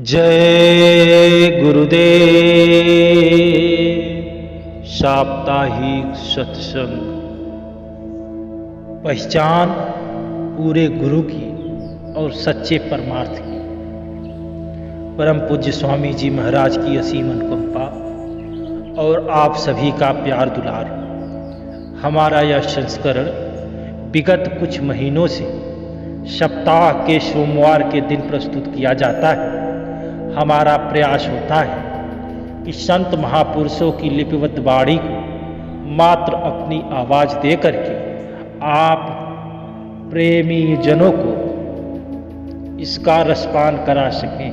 जय गुरुदेव। साप्ताहिक सत्संग। पहचान पूरे गुरु की और सच्चे परमार्थ की। परम पूज्य स्वामी जी महाराज की असीम अनुकंपा और आप सभी का प्यार दुलार। हमारा यह संस्करण विगत कुछ महीनों से सप्ताह के सोमवार के दिन प्रस्तुत किया जाता है। हमारा प्रयास होता है कि संत महापुरुषों की लिपिबद्ध वाणी को मात्र अपनी आवाज दे करके आप प्रेमी जनों को इसका रसपान करा सकें।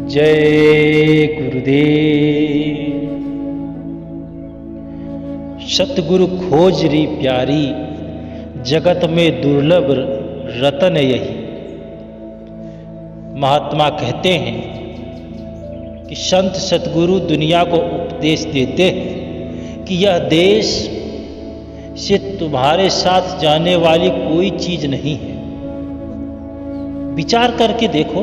जय गुरुदेव। सतगुरु खोज री प्यारी, जगत में दुर्लभ रतन यही। महात्मा कहते हैं कि संत सतगुरु दुनिया को उपदेश देते हैं कि यह देश से तुम्हारे साथ जाने वाली कोई चीज नहीं है। विचार करके देखो,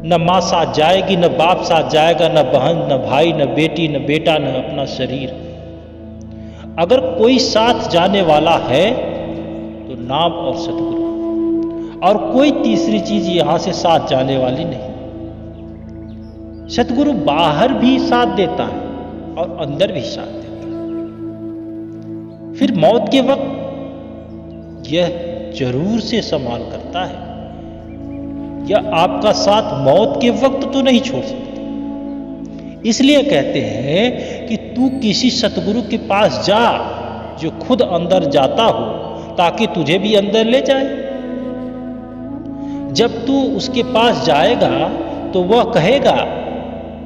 न माँ साथ जाएगी, न बाप साथ जाएगा, न बहन, न भाई, न बेटी, न बेटा, न अपना शरीर। अगर कोई साथ जाने वाला है तो नाम और सतगुरु, और कोई तीसरी चीज यहां से साथ जाने वाली नहीं। सतगुरु बाहर भी साथ देता है और अंदर भी साथ देता है। फिर मौत के वक्त यह जरूर से संभाल करता है। यह आपका साथ मौत के वक्त तो नहीं छोड़ सकता। इसलिए कहते हैं कि तू किसी सतगुरु के पास जा जो खुद अंदर जाता हो, ताकि तुझे भी अंदर ले जाए। जब तू उसके पास जाएगा तो वह कहेगा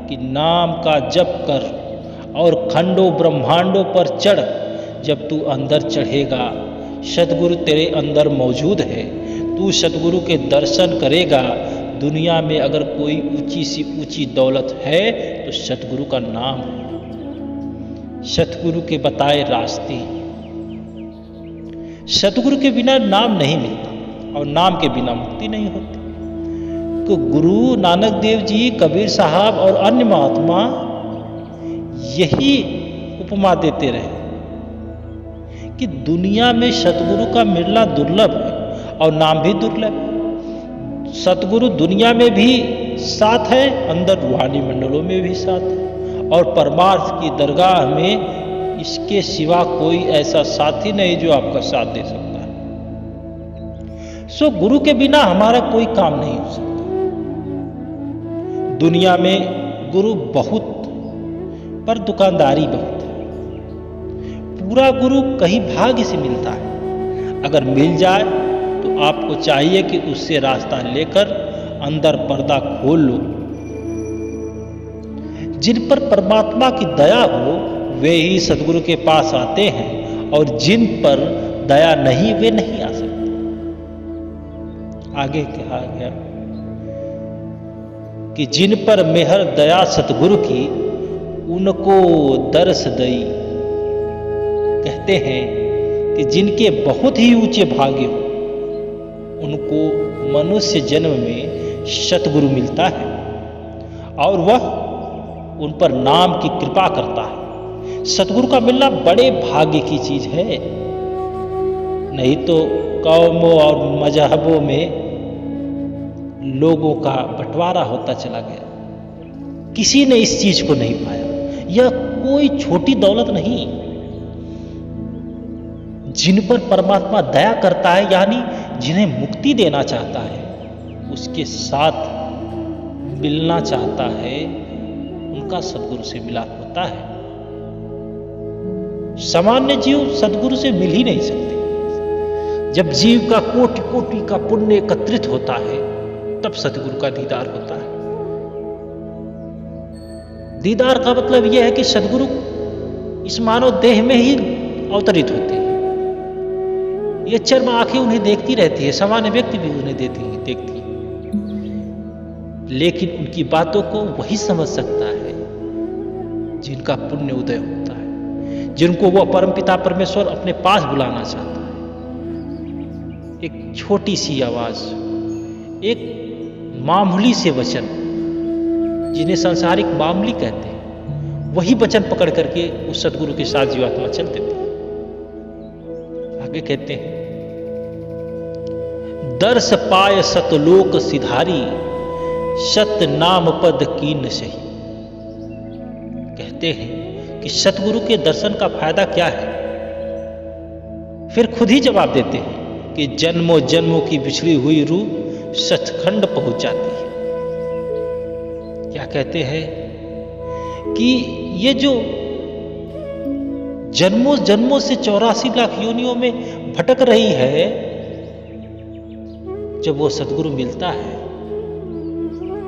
कि नाम का जप कर और खंडों ब्रह्मांडों पर चढ़। जब तू अंदर चढ़ेगा, सतगुरु तेरे अंदर मौजूद है। तू सतगुरु के दर्शन करेगा। दुनिया में अगर कोई ऊंची सी ऊंची दौलत है तो सतगुरु का नाम है, सतगुरु के बताए रास्ते। सतगुरु के बिना नाम नहीं मिलता और नाम के बिना मुक्ति नहीं होती। तो गुरु नानक देव जी, कबीर साहब और अन्य महात्मा यही उपमा देते रहे कि दुनिया में सतगुरु का मिलना दुर्लभ है और नाम भी दुर्लभ है। सतगुरु दुनिया में भी साथ है, अंदर रूहानी मंडलों में भी साथ है, और परमार्थ की दरगाह में इसके सिवा कोई ऐसा साथी नहीं जो आपका साथ दे सकता है। सो गुरु के बिना हमारा कोई काम नहीं हो सकता। दुनिया में गुरु बहुत, पर दुकानदारी बहुत है। पूरा गुरु कहीं भाग्य से मिलता है। अगर मिल जाए तो आपको चाहिए कि उससे रास्ता लेकर अंदर पर्दा खोल लो। जिन पर परमात्मा की दया हो वे ही सतगुरु के पास आते हैं, और जिन पर दया नहीं वे नहीं आ सकते। आगे कहा गया कि जिन पर मेहर दया सतगुरु की, उनको दर्श दई। कहते हैं कि जिनके बहुत ही ऊंचे भाग्य हो उनको मनुष्य जन्म में सतगुरु मिलता है, और वह उन पर नाम की कृपा करता है। सतगुरु का मिलना बड़े भाग्य की चीज है। नहीं तो कौमों और मजहबों में लोगों का बंटवारा होता चला गया। किसी ने इस चीज को नहीं पाया। यह कोई छोटी दौलत नहीं। जिन पर परमात्मा दया करता है, यानी जिन्हें मुक्ति देना चाहता है, उसके साथ मिलना चाहता है, उनका सतगुरु से मिलाप होता है। सामान्य जीव सतगुरु से मिल ही नहीं सकते। जब जीव का कोटि कोटि का पुण्य एकत्रित होता है तब सतगुरु का दीदार होता है। दीदार का मतलब यह है कि सतगुरु इस मानव देह में ही अवतरित होते हैं। ये चर्म आंखें उन्हें देखती रहती है, सामान्य व्यक्ति भी उन्हें देखती है, लेकिन उनकी बातों को वही समझ सकता है जिनका पुण्य उदय होता है, जिनको वह परमपिता परमेश्वर अपने पास बुलाना चाहता है। एक छोटी सी आवाज, एक मामूली से वचन, जिन्हें सांसारिक मामूली कहते हैं, वही वचन पकड़ करके उस सदगुरु के साथ जीवात्मा चल देती है। आगे कहते हैं, दर्श पाय सतलोक सिधारी, सत नाम पद कीन सही। कहते हैं कि सतगुरु के दर्शन का फायदा क्या है? फिर खुद ही जवाब देते हैं कि जन्मों जन्मों की बिछड़ी हुई रूह सचखंड पहुंच जाती है। क्या कहते हैं कि ये जो जन्मों जन्मों से 84 लाख योनियों में भटक रही है, जब वो सदगुरु मिलता है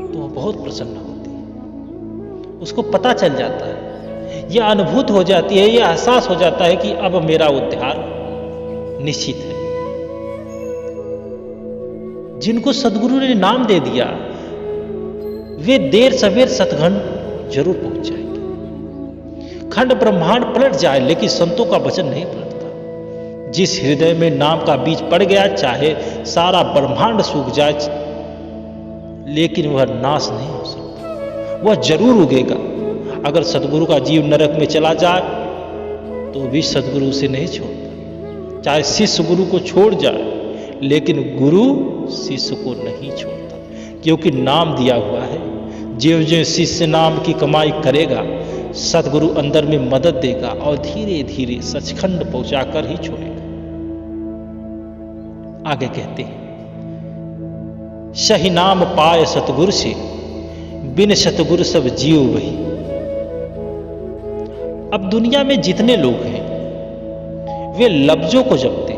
तो वो बहुत प्रसन्न होती है। उसको पता चल जाता है, यह अनुभूत हो जाती है, यह एहसास हो जाता है कि अब मेरा उद्धार निश्चित है। जिनको सदगुरु ने नाम दे दिया, वे देर सवेर सतखंड जरूर पहुंच जाएंगे। खंड ब्रह्मांड पलट जाए, लेकिन संतों का वचन नहीं पलटता। जिस हृदय में नाम का बीज पड़ गया, चाहे सारा ब्रह्मांड सूख जाए, लेकिन वह नाश नहीं हो सकता, वह जरूर उगेगा। अगर सदगुरु का जीव नरक में चला जाए तो भी सदगुरु उसे नहीं छोड़ता। चाहे शिष्य गुरु को छोड़ जाए, लेकिन गुरु शिष्य को नहीं छोड़ता, क्योंकि नाम दिया हुआ है। ज्यों ज्यों शिष्य नाम की कमाई करेगा, सतगुरु अंदर में मदद देगा और धीरे धीरे सचखंड पहुंचाकर ही छोड़ेगा। आगे कहते हैं, सही नाम पाए सतगुरु से, बिन सतगुरु सब जीव वही। अब दुनिया में जितने लोग हैं वे लफ्जों को जपते,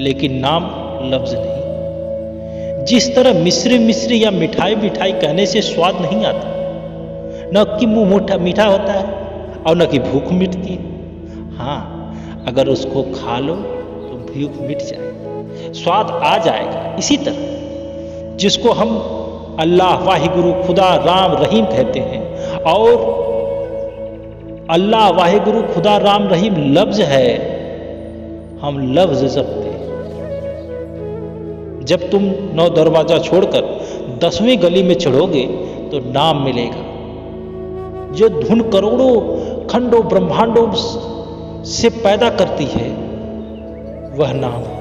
लेकिन नाम लफ्ज नहीं। जिस तरह मिश्री मिश्री या मिठाई मिठाई कहने से स्वाद नहीं आता, न कि मुंह मीठा होता है और न कि भूख मिटती है। हाँ, अगर उसको खा लो तो भूख मिट जाएगी, स्वाद आ जाएगा। इसी तरह जिसको हम अल्लाह, वाहिगुरु, खुदा, राम, रहीम कहते हैं, और अल्लाह, वाहिगुरु, खुदा, राम, रहीम लफ्ज है, हम लफ्ज जपते हैं। जब तुम 9 दरवाजा छोड़कर 10वीं गली में चढ़ोगे तो नाम मिलेगा, जो धुन करोड़ों खंडों ब्रह्मांडों से पैदा करती है, वह नाम है।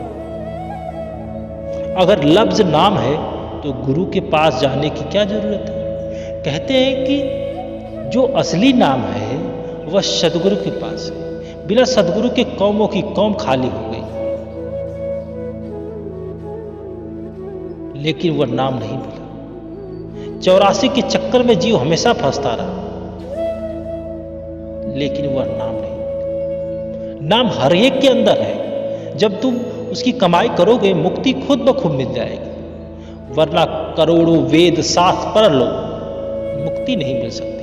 अगर लफ्ज नाम है तो गुरु के पास जाने की क्या जरूरत है? कहते हैं कि जो असली नाम है वह सदगुरु के पास है। बिना सदगुरु के कौमों की कौम खाली हो गई, लेकिन वह नाम नहीं मिला। 84 के चक्कर में जीव हमेशा फंसता रहा, लेकिन वह नाम नहीं मिला। नाम हर एक के अंदर है। जब तुम उसकी कमाई करोगे, मुक्ति खुद ब खुद मिल जाएगी, वरना करोड़ों वेद शास्त्र पढ़ लो, मुक्ति नहीं मिल सकती।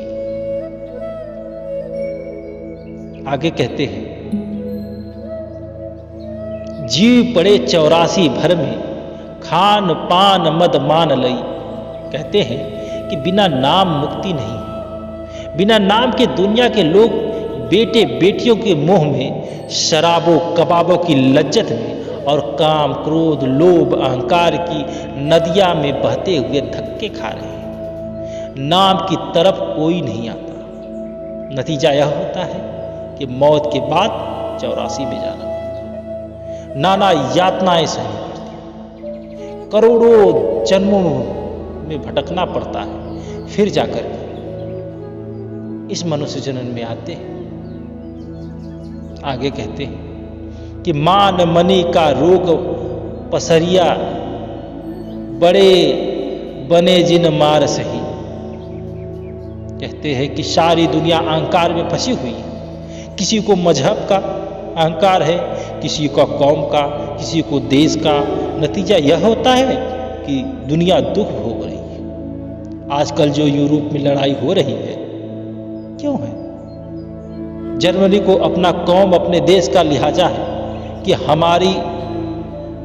आगे कहते हैं, जीव पड़े 84 भर में, खान पान मद मान लई। कहते हैं कि बिना नाम मुक्ति नहीं है। बिना नाम के दुनिया के लोग बेटे बेटियों के मोह में, शराबों कबाबों की लज्जत में और काम क्रोध लोभ अहंकार की नदियां में बहते हुए धक्के खा रहे हैं। नाम की तरफ कोई नहीं आता। नतीजा यह होता है कि मौत के बाद 84 में जाना, नाना यातनाएं सहनी पड़ती, करोड़ों जन्मों में भटकना पड़ता है, फिर जाकर इस मनुष्य जन्म में आते हैं। आगे कहते हैं कि मान मनी का रोग पसरिया, बड़े बने जिन मार सही। कहते हैं कि सारी दुनिया अहंकार में फंसी हुई है। किसी को मजहब का अहंकार है, किसी का कौम का, किसी को देश का। नतीजा यह होता है कि दुनिया दुख भोग रही है। आजकल जो यूरोप में लड़ाई हो रही है, क्यों है? जर्मनी को अपना कौम, अपने देश का लिहाजा है कि हमारी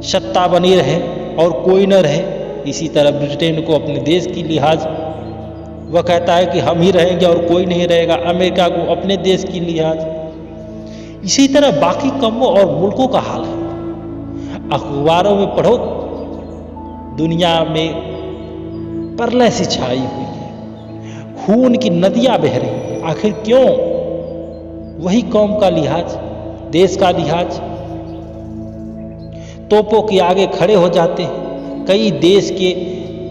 सत्ता बनी रहे और कोई न रहे। इसी तरह ब्रिटेन को अपने देश की लिहाज, वह कहता है कि हम ही रहेंगे और कोई नहीं रहेगा। अमेरिका को अपने देश की लिहाज। इसी तरह बाकी कौमों और मुल्कों का हाल है। अखबारों में पढ़ो, दुनिया में प्रलय से छाई हुई है, खून की नदियां बह रही हैं। आखिर क्यों? वही कौम का लिहाज, देश का लिहाज। तोपों के आगे खड़े हो जाते हैं, कई देश के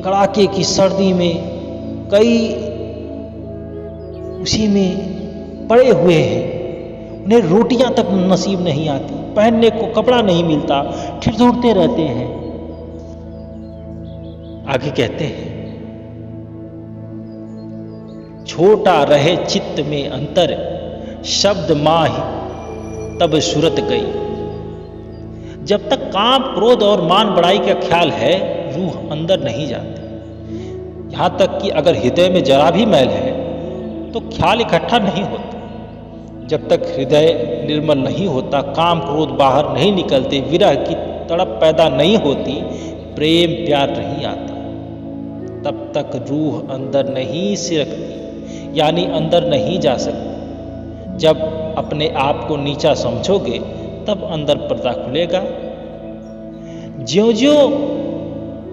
कड़ाके की सर्दी में, कई उसी में पड़े हुए हैं। उन्हें रोटियां तक नसीब नहीं आती, पहनने को कपड़ा नहीं मिलता, ठिठुरते रहते हैं। आगे कहते हैं, छोटा रहे चित्त में अंतर, शब्द माही तब सुरत गई। जब तक काम, क्रोध और मान बढ़ाई का ख्याल है, रूह अंदर नहीं जाती। यहां तक कि अगर हृदय में जरा भी मैल है तो ख्याल इकट्ठा नहीं होता। जब तक हृदय निर्मल नहीं होता, काम क्रोध बाहर नहीं निकलते, विरह की तड़प पैदा नहीं होती, प्रेम प्यार नहीं आता, तब तक रूह अंदर नहीं सिरकती, यानी अंदर नहीं जा सकती। जब अपने आप को नीचा समझोगे तब अंदर पर्दा खुलेगा। ज्यों ज्यों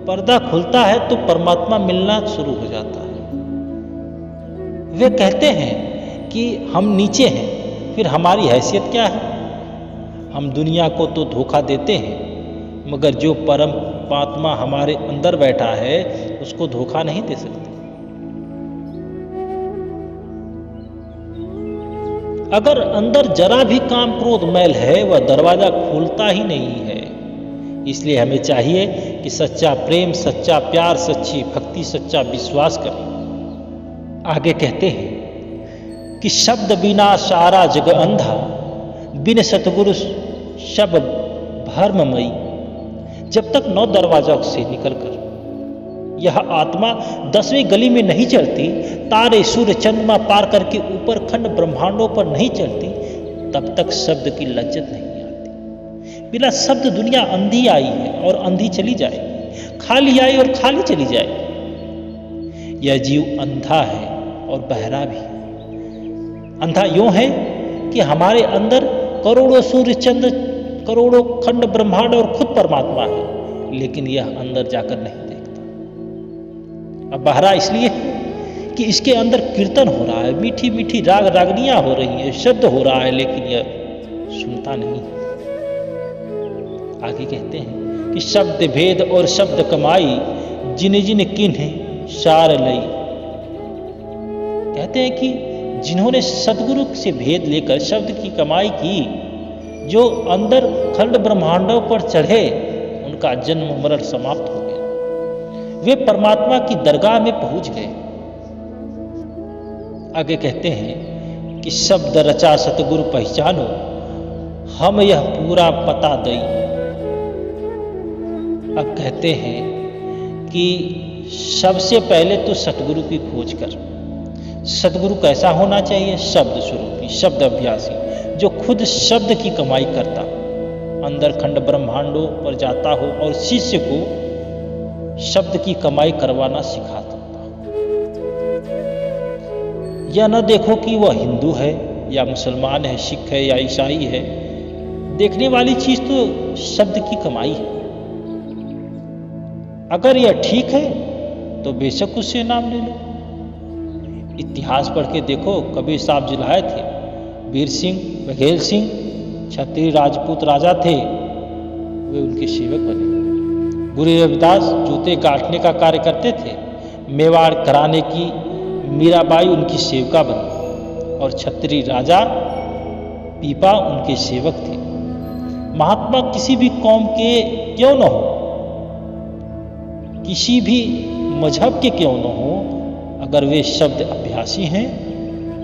पर्दा खुलता है तो परमात्मा मिलना शुरू हो जाता है। वे कहते हैं कि हम नीचे हैं, फिर हमारी हैसियत क्या है? हम दुनिया को तो धोखा देते हैं, मगर जो परमात्मा हमारे अंदर बैठा है उसको धोखा नहीं दे सकते। अगर अंदर जरा भी काम क्रोध मैल है, वह दरवाजा खुलता ही नहीं है। इसलिए हमें चाहिए कि सच्चा प्रेम, सच्चा प्यार, सच्ची भक्ति, सच्चा विश्वास करें। आगे कहते हैं कि शब्द बिना सारा जग अंधा, बिन सतगुरु सब भर्ममयी। जब तक 9 दरवाजा से निकलकर यह आत्मा 10वीं गली में नहीं चलती, तारे सूर्य चंद्रमा पार करके ऊपर खंड ब्रह्मांडों पर नहीं चलती, तब तक शब्द की लज्जत नहीं आती। बिना शब्द दुनिया अंधी आई है और अंधी चली जाएगी, खाली आई और खाली चली जाएगी। यह जीव अंधा है और बहरा भी। अंधा यूं है कि हमारे अंदर करोड़ों सूर्य चंद्र, करोड़ों खंड ब्रह्मांड और खुद परमात्मा है, लेकिन यह अंदर जाकर नहीं देखता। अब बहरा इसलिए कि इसके अंदर कीर्तन हो रहा है, मीठी मीठी राग रागनियां हो रही है, शब्द हो रहा है, लेकिन यह सुनता नहीं। आगे कहते हैं कि शब्द भेद और शब्द कमाई, जिन जिन किन्ह सार लई। कहते हैं कि जिन्होंने सदगुरु से भेद लेकर शब्द की कमाई की, जो अंदर खंड ब्रह्मांडों पर चढ़े, उनका जन्म मरण समाप्त हो गया। वे परमात्मा की दरगाह में पहुंच गए। आगे कहते हैं कि शब्द रचा सतगुरु पहचानो, हम यह पूरा पता दई। अब कहते हैं कि सबसे पहले तो सतगुरु की खोज कर। सतगुरु कैसा होना चाहिए? शब्द स्वरूपी, शब्द अभ्यासी, जो खुद शब्द की कमाई करता, अंदर खंड ब्रह्मांडों पर जाता हो और शिष्य को शब्द की कमाई करवाना सिखाता हो। यह न देखो कि वह हिंदू है या मुसलमान है, सिख है या ईसाई है। देखने वाली चीज तो शब्द की कमाई है। अगर यह ठीक है तो बेशक उससे नाम ले लो। इतिहास पढ़ के देखो, कबीर साहब जिलाए थे, वीर सिंह, बघेल सिंह क्षत्रिय राजपूत राजा थे, वे उनके सेवक बने। गुरु रविदास जूते गांठने का कार्य करते थे, मेवाड़ घराने की मीराबाई उनकी सेवका बनी और क्षत्रिय राजा पीपा उनके सेवक थे। महात्मा किसी भी कौम के क्यों न हो, किसी भी मजहब के क्यों न हो, अगर वे शब्द अभ्यासी हैं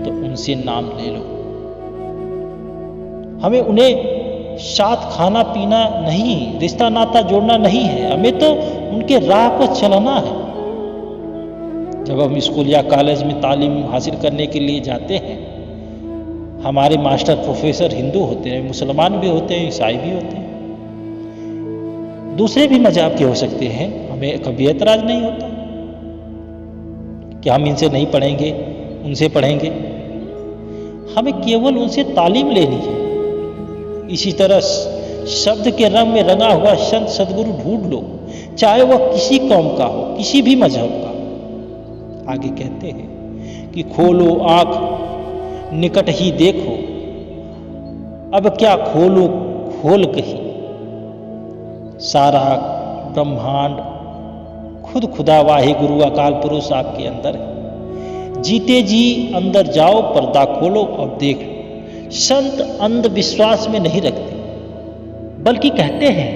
तो उनसे नाम ले लो। हमें उन्हें साथ खाना पीना नहीं, रिश्ता नाता जोड़ना नहीं है, हमें तो उनके राह पर चलना है। जब हम स्कूल या कॉलेज में तालीम हासिल करने के लिए जाते हैं, हमारे मास्टर प्रोफेसर हिंदू होते हैं, मुसलमान भी होते हैं, ईसाई भी होते हैं, दूसरे भी मजहब के हो सकते हैं। हमें कभी एतराज नहीं होता कि हम इनसे नहीं पढ़ेंगे, उनसे पढ़ेंगे। हमें केवल उनसे तालीम लेनी है। इसी तरह शब्द के रंग में रंगा हुआ संत सदगुरु ढूंढ लो, चाहे वह किसी कौम का हो, किसी भी मजहब का। आगे कहते हैं कि खोलो आंख निकट ही देखो, अब क्या खोलो खोल कही, सारा ब्रह्मांड खुद खुदा वाहे गुरु अकाल पुरुष आपके अंदर है। जीते जी अंदर जाओ, पर्दा खोलो और देख लो। संत अंधविश्वास में नहीं रखते, बल्कि कहते हैं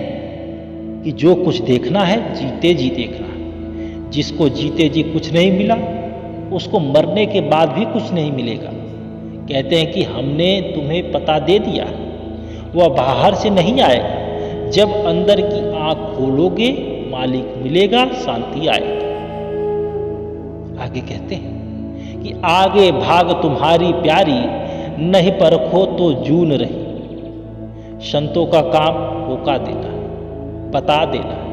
कि जो कुछ देखना है जीते जी देखना है। जिसको जीते जी कुछ नहीं मिला, उसको मरने के बाद भी कुछ नहीं मिलेगा। कहते हैं कि हमने तुम्हें पता दे दिया, वह बाहर से नहीं आएगा। जब अंदर की आंख खोलोगे मालिक मिलेगा, शांति आएगी। आगे कहते हैं कि आगे भाग तुम्हारी प्यारी, नहीं परखो तो जून रही। संतों का काम होका देना है, बता देना है।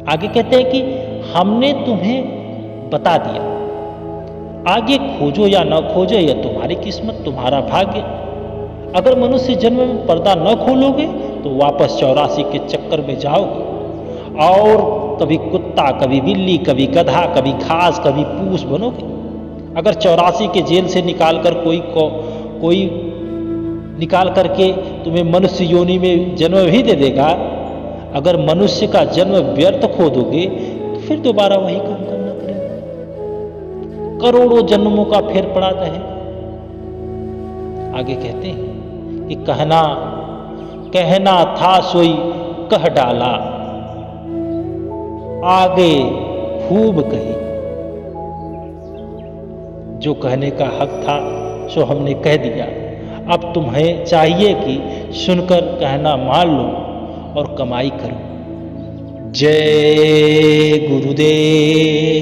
आगे कहते हैं कि हमने तुम्हें बता दिया, आगे खोजो या न खोजो यह तुम्हारी किस्मत, तुम्हारा भाग्य। अगर मनुष्य जन्म में पर्दा न खोलोगे तो वापस 84 के चक्कर में जाओगे और कभी कुत्ता, कभी बिल्ली, कभी गधा, कभी घास, कभी पूस बनोगे। अगर 84 के जेल से निकाल कर कोई निकाल करके तुम्हें मनुष्य योनि में जन्म भी दे देगा, अगर मनुष्य का जन्म व्यर्थ खो दोगे तो फिर दोबारा वही काम करना पड़ेगा। करोड़ों जन्मों का फेर पड़ा रहे। आगे कहते हैं कि कहना था सोई कह डाला, आगे खूब कही। जो कहने का हक था सो हमने कह दिया, अब तुम्हें चाहिए कि सुनकर कहना मान लो और कमाई करो। जय गुरुदेव।